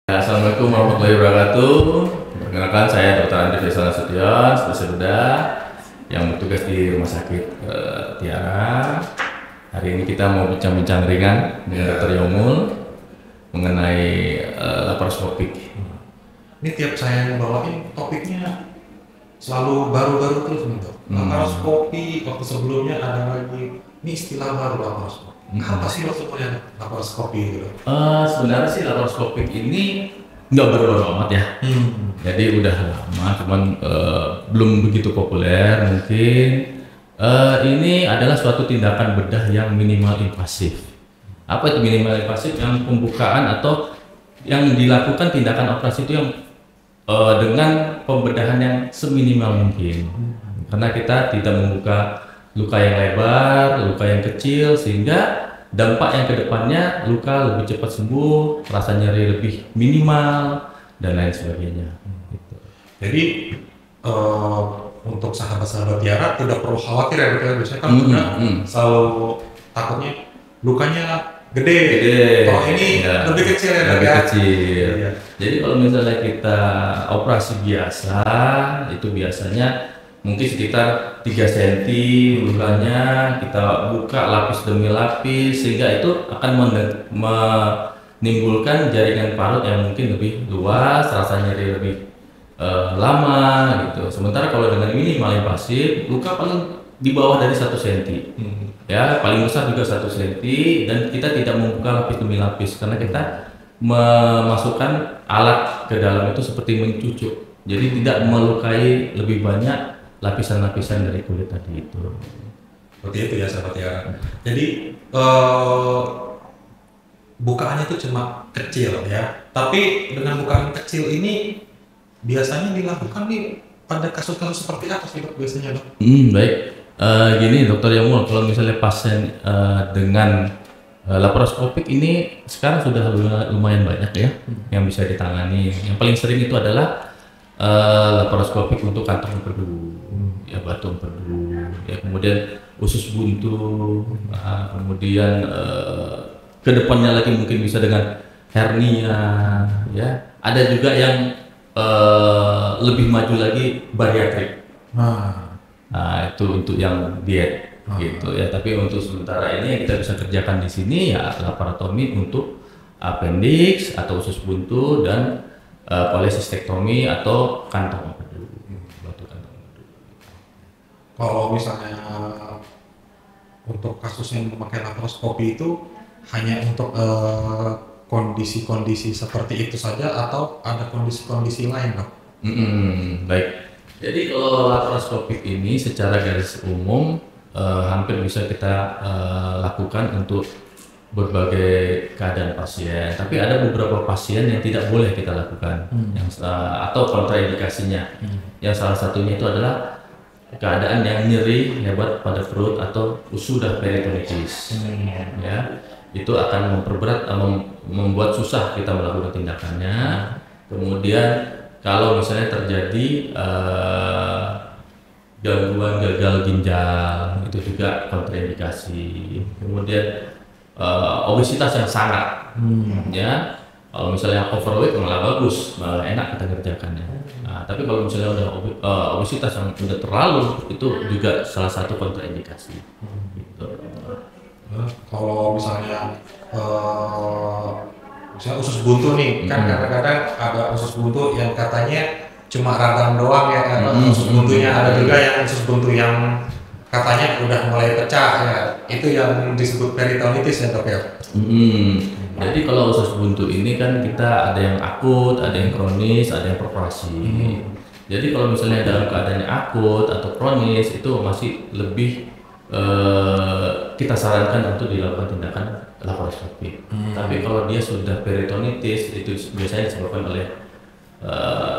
Assalamualaikum warahmatullahi wabarakatuh. Perkenalkan, saya Dr. Andri Faisal Nasution, spesialis bedah yang bertugas di Rumah Sakit Tiara. Hari ini kita mau bincang-bincang ringan dengan Dr. Yomul mengenai laparoskopik. Ini tiap saya bawain topiknya selalu baru-baru terus nih Dok. Laparoskopi, waktu sebelumnya ada lagi, ini istilah baru laparoskopi. Apa sih maksudnya laparoskopi gitu? Sebenarnya sih laparoskopik ini nggak baru-baru amat ya. Jadi udah lama, cuman belum begitu populer mungkin. Ini adalah suatu tindakan bedah yang minimal invasif. Apa itu minimal invasif? Yang pembukaan atau yang dilakukan tindakan operasi itu yang dengan pembedahan yang seminimal mungkin. Karena kita tidak membuka luka yang lebar, luka yang kecil, sehingga dampak yang kedepannya luka lebih cepat sembuh, rasa nyeri lebih minimal, dan lain sebagainya. Gitu. Jadi untuk sahabat-sahabat Tiara tidak perlu khawatir ya Dok ya. Biasanya kan juga selalu takutnya lukanya gede. Oh ini ya, lebih kecil ya Dok lebih ya? kecil. Iya. Jadi kalau misalnya kita operasi biasa, itu biasanya mungkin sekitar 3 cm lukanya, kita buka lapis demi lapis, sehingga itu akan menimbulkan jaringan parut yang mungkin lebih luas, rasa nyeri lebih lama gitu. Sementara kalau dengan minimal invasif, luka paling di bawah dari 1 cm. Ya, paling besar juga 1 cm, dan kita tidak membuka lapis demi lapis karena kita memasukkan alat ke dalam itu seperti mencucuk. Jadi tidak melukai lebih banyak lapisan-lapisan dari kulit tadi itu. Seperti itu ya sahabat Tiara. Jadi bukaannya itu cuma kecil ya. Tapi dengan bukaan kecil ini biasanya dilakukan nih pada kasus-kasus seperti apa sih Dok biasanya Dok? Baik. Gini Dokter Yomul, kalau misalnya pasien dengan laparoskopik ini sekarang sudah lumayan banyak ya yang bisa ditangani. Yang paling sering itu adalah laparoskopik untuk kantong empedu, ya batu empedu, ya kemudian usus buntu, kemudian kedepannya lagi mungkin bisa dengan hernia, ya. Ada juga yang lebih maju lagi bariatrik. Nah, itu untuk yang diet gitu ya. Tapi untuk sementara ini yang kita bisa kerjakan di sini ya laparotomi untuk appendix atau usus buntu dan polisistektomi atau kantong empedu. Kalau misalnya untuk kasus yang memakai laparoskopi itu hanya untuk kondisi-kondisi seperti itu saja atau ada kondisi-kondisi lain Dok? Baik. Jadi kalau laparoskopik ini secara garis umum hampir bisa kita lakukan untuk berbagai keadaan pasien. Tapi ada beberapa pasien yang tidak boleh kita lakukan, atau kontraindikasinya. Yang salah satunya itu adalah keadaan yang nyeri hebat pada perut atau sudah peritonitis. Ya, itu akan memperberat, membuat susah kita melakukan tindakannya. Kemudian kalau misalnya terjadi gangguan gagal ginjal, itu juga kontraindikasi. Kemudian obesitas yang sangat, ya. Kalau misalnya overweight malah bagus, malah enak kita kerjakannya. Nah, tapi kalau misalnya udah obesitas yang udah terlalu, itu juga salah satu kontraindikasi. Gitu. Kalau misalnya usus buntu nih, kan kadang-kadang ada usus buntu yang katanya cuma radang doang ya, usus buntunya. Ada juga yang usus buntu yang katanya udah mulai pecah ya, itu yang disebut peritonitis ya Dok ya? Jadi kalau usus buntu ini kan kita ada yang akut, ada yang kronis, ada yang perforasi. Jadi kalau misalnya dalam keadaannya akut atau kronis itu masih lebih kita sarankan untuk dilakukan tindakan laparoskopik. Tapi kalau dia sudah peritonitis, itu biasanya disebabkan oleh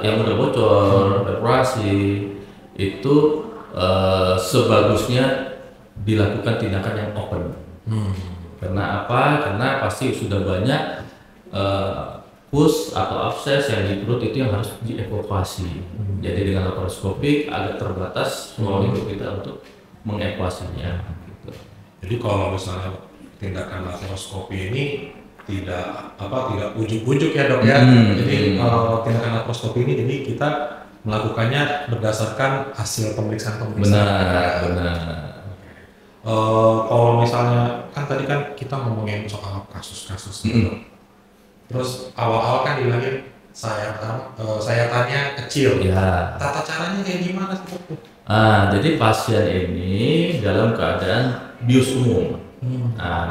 yang udah bocor, perforasi, itu sebagusnya dilakukan tindakan yang open. Karena apa? Karena pasti sudah banyak pus atau abses yang di perut itu yang harus dievakuasi. Jadi dengan laparoskopik agak terbatas ruang lingkup kita untuk mengevakuasinya. Gitu. Jadi kalau misalnya tindakan laparoskopi ini tidak ujuk-ujuk ya dok ya. Jadi tindakan laparoskopi ini jadi kita melakukannya berdasarkan hasil pemeriksaan. Benar. Kalau misalnya kan tadi kan kita ngomongin soal kasus-kasus gitu. Terus awal-awal kan dibilangin sayatannya kecil. Ya. Tata caranya kayak gimana sih dok? Jadi pasien ini dalam keadaan bius umum.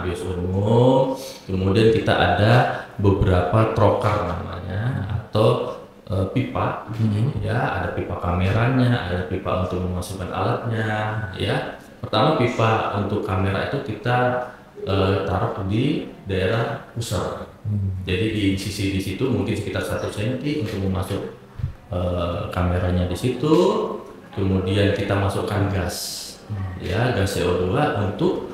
Bius umum, kemudian kita ada beberapa trocar namanya atau pipa, ya ada pipa kameranya, ada pipa untuk memasukkan alatnya, ya. Pertama pipa untuk kamera itu kita taruh di daerah pusar. Jadi di sisi di situ mungkin sekitar 1 cm untuk memasuk kameranya di situ. Kemudian kita masukkan gas, ya gas CO2 untuk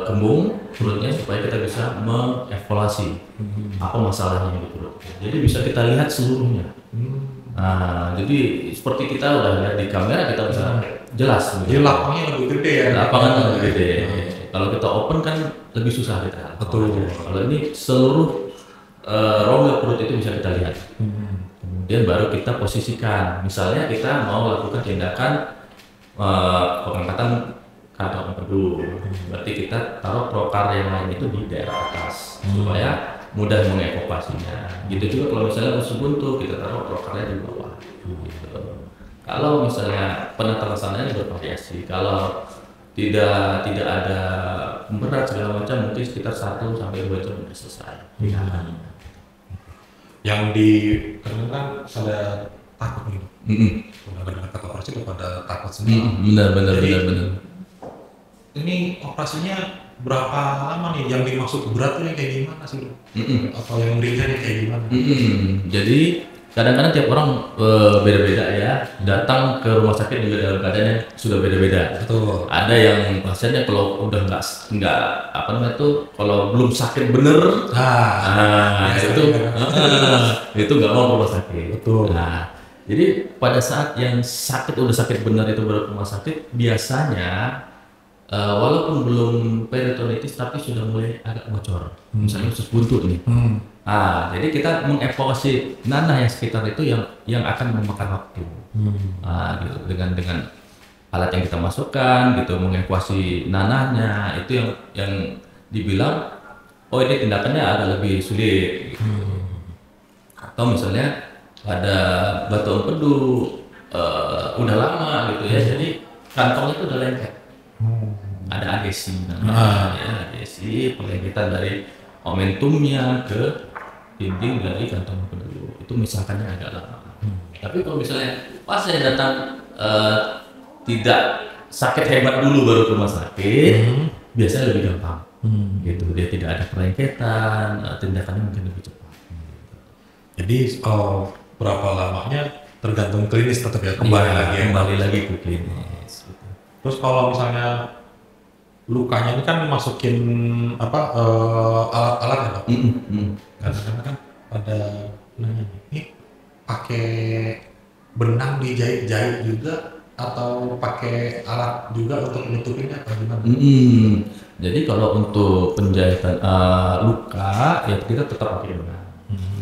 kembung perutnya supaya kita bisa mengevaluasi apa masalahnya di perut. Jadi bisa kita lihat seluruhnya. Jadi seperti kita udah lihat di kamera kita bisa jelas. Jadi lapangnya lebih gede ya. Lapangan lebih gede. Kalau kita open kan lebih susah kita. Betul. Kalau ini seluruh rongga perut itu bisa kita lihat. Kemudian baru kita posisikan. Misalnya kita mau lakukan tindakan pengangkatan kantong empedu. Berarti kita taruh trocar yang lain itu di daerah atas supaya mudah mengevakuasinya. Gitu juga kalau misalnya usus buntu kita taruh trocarnya di bawah. Gitu. Kalau misalnya penata laksananya bervariasi. Kalau tidak ada berat segala macam mungkin sekitar 1 sampai 2 jam sudah selesai. Yang di kan ada takut nih. Benar-benar kata operasi itu pada takut sendiri. Benar. Ini operasinya berapa lama nih? Yang dimaksud berat ini kayak gimana sih? Atau yang ringan ini kayak gimana? Jadi kadang-kadang tiap orang beda-beda ya. Datang ke rumah sakit juga dalam keadaannya sudah beda-beda. Betul. Ada yang pasiennya kalau udah nggak apa namanya tuh kalau belum sakit bener, itu nggak mau ke rumah sakit. Betul. Nah, jadi pada saat yang udah sakit bener itu baru ke rumah sakit biasanya walaupun belum peritonitis tapi sudah mulai agak bocor, misalnya usus buntu nih. Jadi kita mengevakuasi nanah yang sekitar itu yang akan memakan waktu. Gitu dengan alat yang kita masukkan, gitu mengevakuasi nanahnya itu yang dibilang ini tindakannya ada lebih sulit. Gitu. Atau misalnya ada batu empedu udah lama gitu ya, jadi kantongnya itu udah lengket. Ada adesi, adesi pelengketan dari momentumnya ke dinding dari kantong empedu. Itu misalkannya agak lama. Tapi kalau misalnya pas saya datang tidak sakit hebat dulu baru ke rumah sakit, biasanya lebih gampang. Gitu, dia tidak ada pelengketan, tindakannya mungkin lebih cepat. Jadi berapa lamanya tergantung klinis tetap ya, kembali lagi ke klinis. Gitu. Terus kalau misalnya lukanya ini kan masukin alat-alat ya dok? Kadang-kadang kan pada nanya ini pakai benang dijahit-jahit juga atau pakai alat juga untuk menutupinnya atau gimana? Jadi kalau untuk penjahitan luka ya kita tetap pakai benang.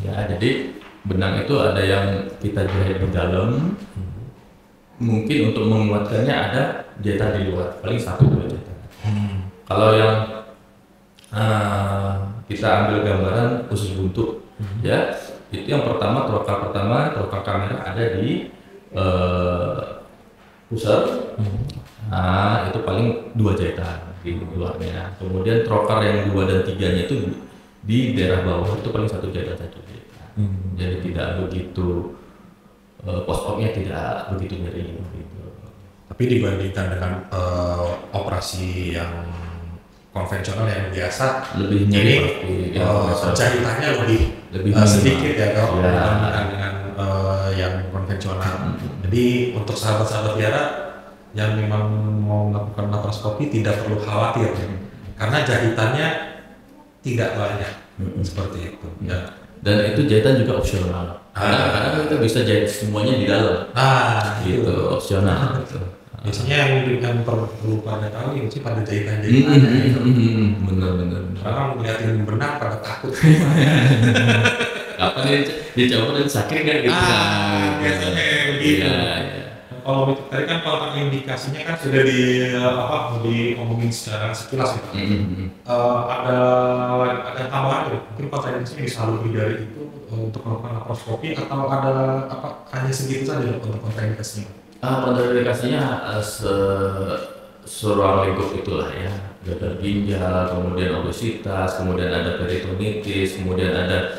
Ya, jadi benang itu ada yang kita jahit di dalam. Mungkin untuk menguatkannya ada jahitan di luar, paling 1-2 jahitan. Kalau yang kita ambil gambaran usus buntu, ya itu yang pertama trocar kamera ada di pusat. Itu paling 2 jahitan di luarnya. Kemudian trocar yang 2 dan 3-nya itu di daerah bawah itu paling 1 jahitan. Jadi tidak begitu post-opnya tidak begitu nyeri gitu. Tapi dibandingkan dengan operasi yang konvensional yang biasa, lebih nyeri, jahitannya lebih sedikit ya dok, dibandingkan dengan yang konvensional. Jadi untuk sahabat-sahabat Tiara yang memang mau melakukan laparoskopi tidak perlu khawatir, karena jahitannya tidak banyak seperti itu. Ya. Dan itu jahitan juga opsional. Karena kita bisa jahit semuanya di dalam. Gitu, opsional. Gitu. Biasanya yang perlu pada tahu ini sih pada jahitan-jahitannya gitu. Benar. Orang ngeliatin benang pada takut. Kapan dicoba dan sakit kan gitu kan. Biasanya begitu. Iya. Kalau tadi kan kalau indikasinya kan sudah diomongin secara sekilas gitu. Ada tambahan ya? Mungkin kontraindikasinya bisa lebih dari itu untuk melakukan laparoskopi atau ada hanya segitu saja untuk kontraindikasinya? Kontraindikasinya seruang lingkup itulah ya, gagal ginjal, kemudian obesitas, kemudian ada peritonitis, kemudian ada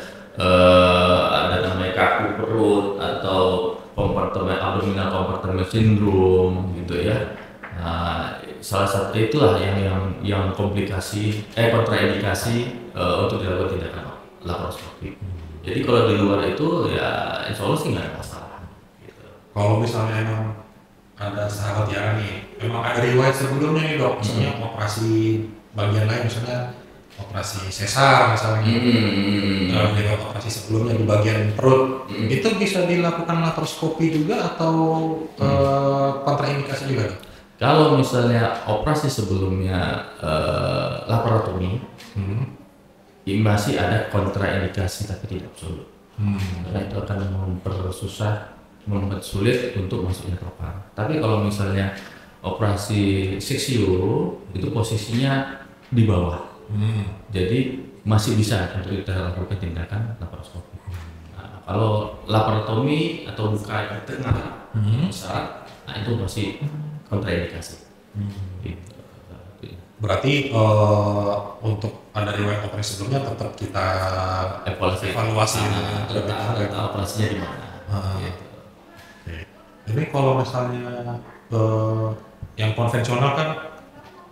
namanya kaku perut atau kompartemen abdominal compartment syndrome gitu ya. Nah, salah satu itulah yang komplikasi kontraindikasi untuk dilakukan tindakan laparoskopi. Jadi kalau di luar itu ya insya Allah sih nggak ada masalah. Gitu. Kalau misalnya emang ada sahabat yang memang ada riwayat sebelumnya nih dok, misalnya operasi bagian lain, misalnya operasi sesar misalnya, dengan operasi sebelumnya di bagian perut, itu bisa dilakukan laparoskopi juga atau kontraindikasi juga dok? Kalau misalnya operasi sebelumnya laparotomi, masih ada kontraindikasi tapi tidak absolut. Karena itu akan mempersulit untuk masuknya ke laparan. Tapi kalau misalnya operasi seksio itu posisinya di bawah, jadi masih bisa untuk kita lakukan tindakan laparoskopi. Nah, kalau laparotomi atau luka di tengah besar, nah itu masih kontraindikasi. Gitu. Berarti untuk ada riwayat operasi sebelumnya tetap kita evaluasi data operasinya di mana. Gitu. Ini kalau misalnya yang konvensional kan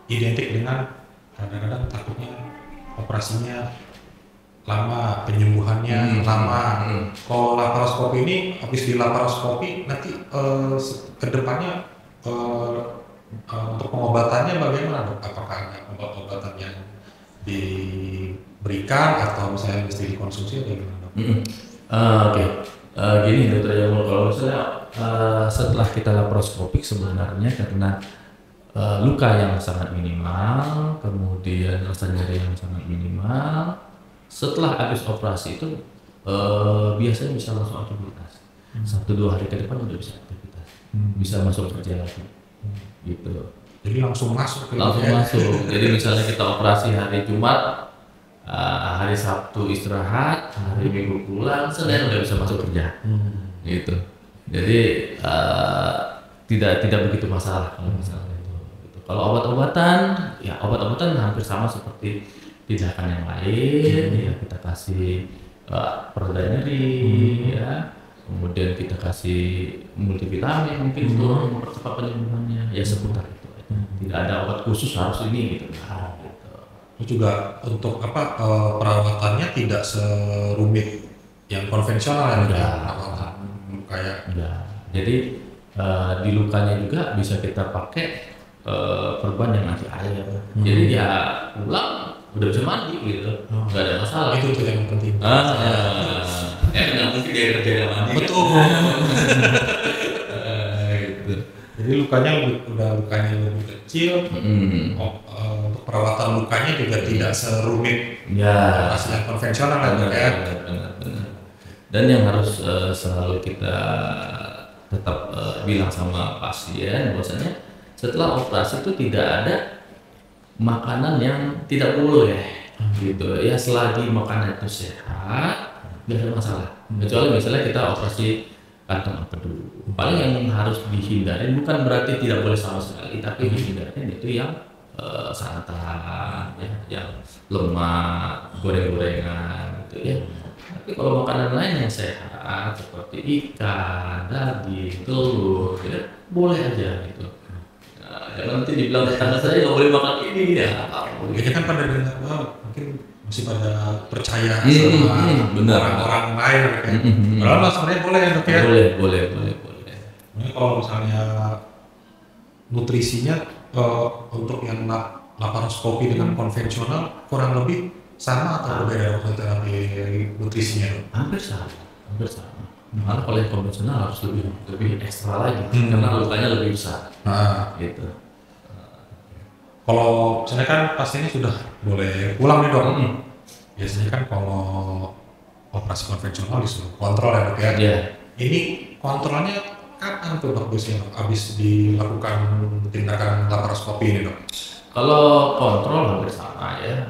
identik dengan kadang-kadang takutnya operasinya lama, penyembuhannya lama. Kalau laparoskopi ini habis di laparoskopi nanti kedepannya untuk pengobatannya bagaimana dok? Apakah ada obat-obatan yang diberikan atau misalnya mesti dikonsumsi atau gimana dok? Oke. Gini dokter Jamul, kalau misalnya setelah kita laparoskopik sebenarnya karena luka yang sangat minimal, kemudian rasa nyeri yang sangat minimal, setelah habis operasi itu biasanya bisa langsung aktivitas. 1-2 hari ke depan udah bisa aktivitas, bisa masuk kerja lagi, gitu. Jadi langsung masuk. Jadi misalnya kita operasi hari Jumat, hari Sabtu istirahat, hari Minggu pulang, Senin udah bisa masuk kerja, gitu. Jadi tidak begitu masalah kalau misalnya itu. Gitu. Kalau obat-obatan hampir sama seperti tindakan yang lain, ya kita kasih pereda nyeri, ya. Kemudian kita kasih multivitamin mungkin untuk mempercepat penyembuhannya, ya seputar itu. Tidak ada obat khusus harus ini gitu. Itu juga untuk perawatannya tidak serumit yang konvensional perawatan kayak. Jadi di lukanya juga bisa kita pakai perban yang anti air. Jadi dia pulang udah bisa mandi gitu, nggak ada masalah. Itu tuh yang penting. Nggak mungkin dia kerja mandi. Betul. Gitu. Jadi lukanya lebih kecil. Untuk perawatan lukanya juga tidak serumit operasi yang konvensional benar. Dan yang harus selalu kita tetap bilang sama pasien bahwasanya setelah operasi itu tidak ada makanan yang tidak boleh gitu ya, selagi makanan itu sehat nggak ada masalah, kecuali misalnya kita operasi kantong empedu. Paling yang harus dihindari bukan berarti tidak boleh sama sekali, tapi dihindarin itu yang santan ya, yang lemak, goreng-gorengan gitu ya. Tapi kalau makanan lain yang sehat seperti ikan, daging, telur ya boleh aja gitu. Jangan nanti dibilang tetangga saya nggak boleh makan ini ya. Ini kan pada dengar mungkin masih pada percaya sama orang-orang lain kan. Padahal sebenarnya boleh ya dok ya. Boleh. Ini kalau misalnya nutrisinya untuk yang laparoskopi dengan konvensional kurang lebih sama atau berbeda waktu terapi nutrisinya? Hampir sama. Malah kalau yang konvensional harus lebih ekstra lagi karena lukanya lebih besar. Gitu. Kalau misalnya kan pasiennya sudah boleh pulang nih dok. Biasanya kan kalau operasi konvensional disuruh kontrol ya dok ya. Iya. Ini kontrolnya kapan tuh dok biasanya habis dilakukan tindakan laparoskopi ini dok? Kalau kontrol hampir sama ya,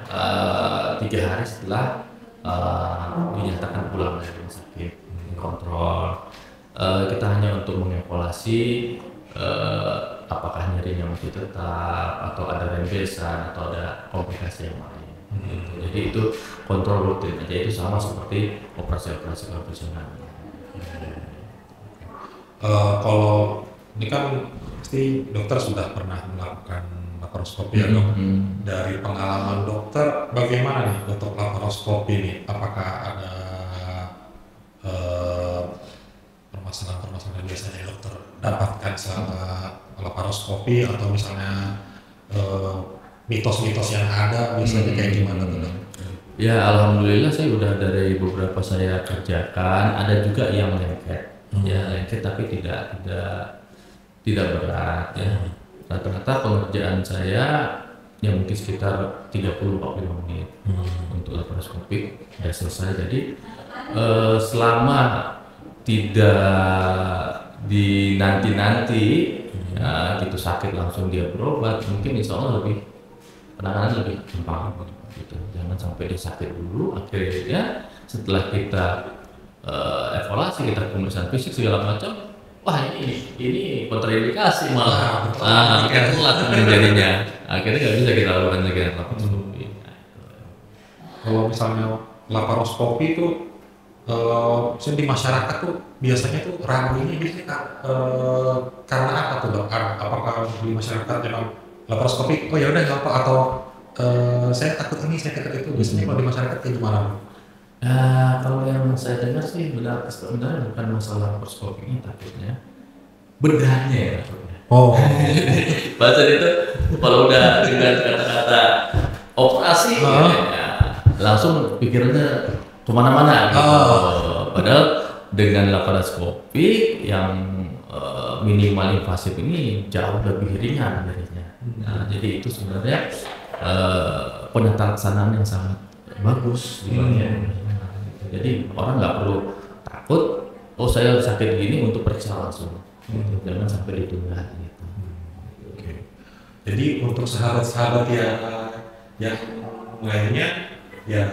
3 hari setelah dinyatakan pulang dari rumah sakit. Kontrol, kita hanya untuk mengevaluasi apakah nyerinya masih tetap atau ada rembesan atau ada komplikasi yang lain. Gitu. Jadi itu kontrol rutin aja, itu sama seperti operasi-operasi konvensional. Kalau ini kan pasti dokter sudah pernah melakukan laparoskopi ya dok. Dari pengalaman dokter, bagaimana nih untuk laparoskopi ini? Apakah ada permasalahan-permasalahan biasanya dokter dapatkan selama laparoskopi atau misalnya mitos-mitos yang ada biasanya kayak gimana tuh dok? Ya alhamdulillah saya udah dari beberapa saya kerjakan, ada juga yang lengket, ya lengket tapi tidak berat ya. Rata-rata pengerjaan saya ya mungkin sekitar 30-45 menit untuk laparoskopi sudah selesai. Jadi selama tidak dinanti-nanti ya gitu sakit langsung dia berobat, mungkin insya Allah penanganan lebih gampang gitu. Jangan sampai dia sakit dulu, akhirnya setelah kita evaluasi, kita pemeriksaan fisik segala macam, wah ini kontraindikasi malah, akhirnya telat jadinya, akhirnya nggak bisa kita lakukan lagi laparoskopi. Kalau misalnya laparoskopi itu di masyarakat tuh biasanya tuh ragunya biasanya karena apa tuh dok? Apakah di masyarakat memang laparoskopi oh ya udah nggak apa, atau saya takut ini saya takut itu, biasanya kalau di masyarakat kayak gimana? Kalau yang saya dengar sih sebenarnya bukan masalah laparoskopi ini takutnya bedahnya ya takutnya. Oh. Bahasa itu kalau udah dengan kata-kata operasi ya, langsung pikirannya kemana-mana gitu. Padahal dengan laparoskopi yang minimal invasif ini jauh lebih ringan jadinya. Jadi itu sebenarnya penata laksanaan yang sangat bagus di bagian. Jadi orang nggak perlu takut, oh saya sakit gini untuk periksa langsung. Jangan sampai ditunda. Gitu. Jadi untuk sahabat-sahabat yang lainnya ya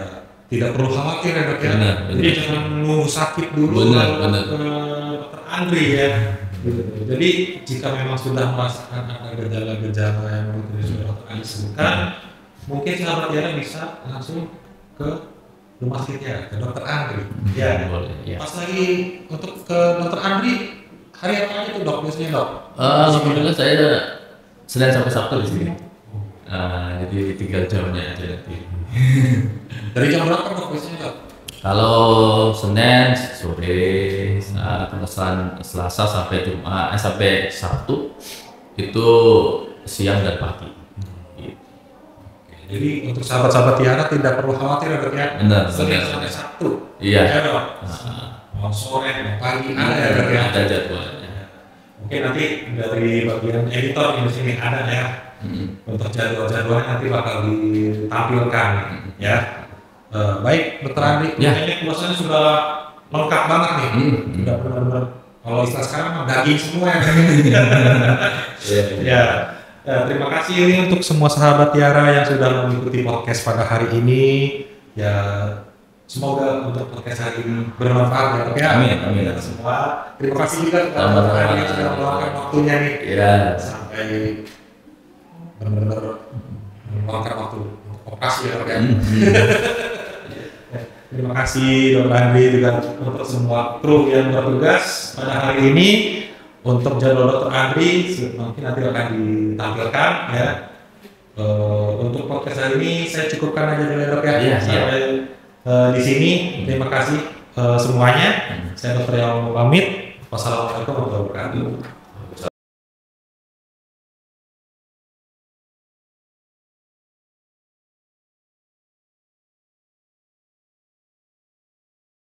tidak perlu khawatir ya dok ya. Jadi jangan nunggu sakit dulu ke dokter Andri ya. Jadi jika memang sudah merasakan ada gejala-gejala yang sudah dokter Andri sebutkan, mungkin sahabat Tiara bisa langsung ke rumah sakit ya, ke dokter Andri. Ya. Pas lagi untuk ke dokter Andri hari apa aja tuh dok biasanya dok? Alhamdulillah saya Senin sampai Sabtu di sini. Jadi tinggal jamnya aja nanti. Dari jam berapa dok biasanya dok? Kalau Senin sore, Selasa sampai Jumat, sampai Sabtu itu siang dan pagi. Jadi untuk sahabat-sahabat Tiara tidak perlu khawatir dok ya. Benar. Senin sampai Sabtu. Iya. Ya dok. Mau sore, mau pagi ada ya dok ya. Ada jadwalnya. Mungkin nanti dari bagian editor di sini ada ya. Untuk jadwal-jadwalnya nanti bakal ditampilkan ya. Baik dokter Andri, kayaknya kuasanya sudah lengkap banget nih. Sudah benar-benar kalau istilah sekarang daging semua ya. Ya. Terima kasih ini untuk semua sahabat Tiara yang sudah mengikuti podcast pada hari ini. Ya semoga untuk podcast hari ini bermanfaat ya dok ya. Amin. Semua. Terima kasih juga kepada dokter Andri yang sudah meluangkan waktunya nih. Ya. Sampai benar-benar meluangkan waktu operasi ya dok ya. Terima kasih Dr. Andri juga untuk semua kru yang bertugas pada hari ini. Untuk jadwal Dr. Andri mungkin nanti akan ditampilkan ya. Untuk podcast hari ini saya cukupkan aja dulu dok ya. Sampai di sini. Terima kasih semuanya. Saya Dr. Yang pamit. Wassalamualaikum warahmatullahi wabarakatuh.